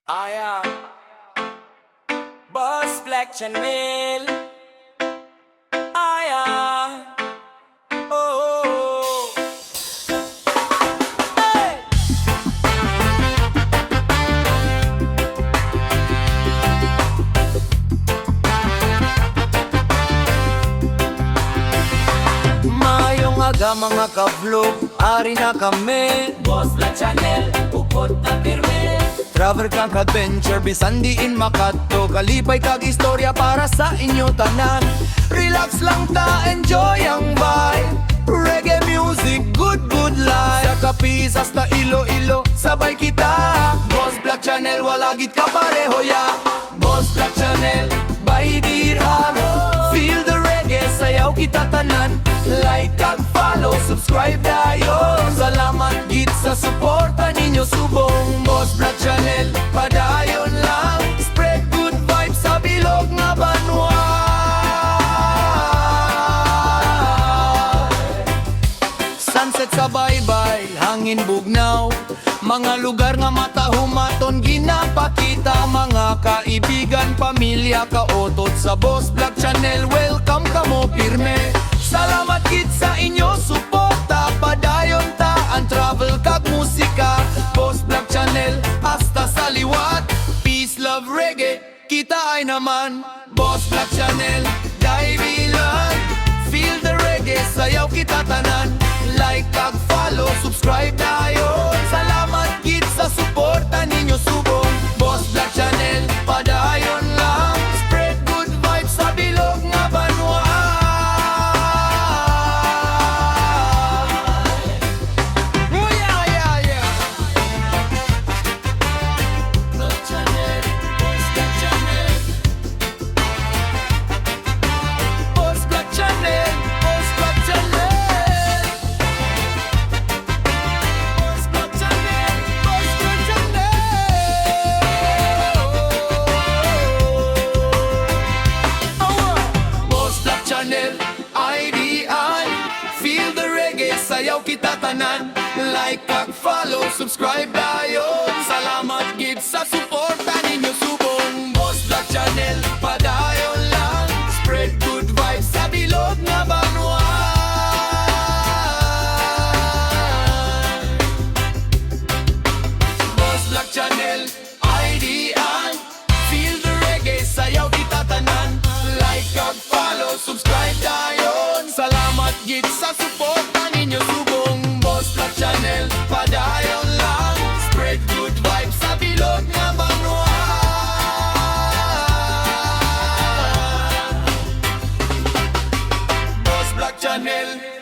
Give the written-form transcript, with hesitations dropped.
I am Boss Black Channel. I am oh. Hey! Mayong aga mga ka-vlog, ari na kami Boss Black Channel, upod na pirme. Travel kang adventure, bisan diin makato. Kalipay kag istorya para sa inyo tanan. Relax lang ta, enjoy ang vibe. Reggae music, good life. Sa Capisas na Iloilo, sabay kita. Boss Black Channel, wala gid ka pareho ya. Boss Black Channel, by dirham. Feel the reggae, sayaw kita tanan. Like kag follow, subscribe dayon. Salamat gid sa suporta ninyo subong. Boss Black Channel, padayon lang. Spread good vibes sa bilog nga banwa. Sunset sa baybay, hangin bugnaw. Mga lugar nga matahumaton ginapakita. Mga kaibigan, pamilya, kaotot sa Boss Black Channel. Welcome kamo pirme. Salamat gid sa inyo suporta. Padayon ta ang travel kag musika. Boss Black Channel hasta sa liwat. Peace, love, reggae, kita ay naman. Boss Black Channel, daibilan. Feel the reggae, sayaw kita tanan. Like kag follow, subscribe dayon. Salamat gid sa suporta ninyo subong. Boss Black Channel, padayon lang. Spread good vibes sa bilog nga banwa. Oh yeah, yeah, yeah. Black Channel, Boss Black Channel. Boss Black Channel, Boss Black Channel. Boss Black Channel, Boss Black Channel. Boss Black Channel, IDI. Feel the reggae, sayaw kita tanan. Like kag follow, subscribe dayon. Salamat gid sa suporta ninyo subong. Boss Black Channel, padayon lang. Spread good vibes sa bilog nga banwa. Boss Black Channel, IDI. Feel the reggae, sayaw kita tanan. Like kag follow, subscribe dayon. Salamat gid sa suporta ninyo subong. Boss Black Channel, padayon lang. Spread good vibes sa bilog nga banwa. Boss Black Channel.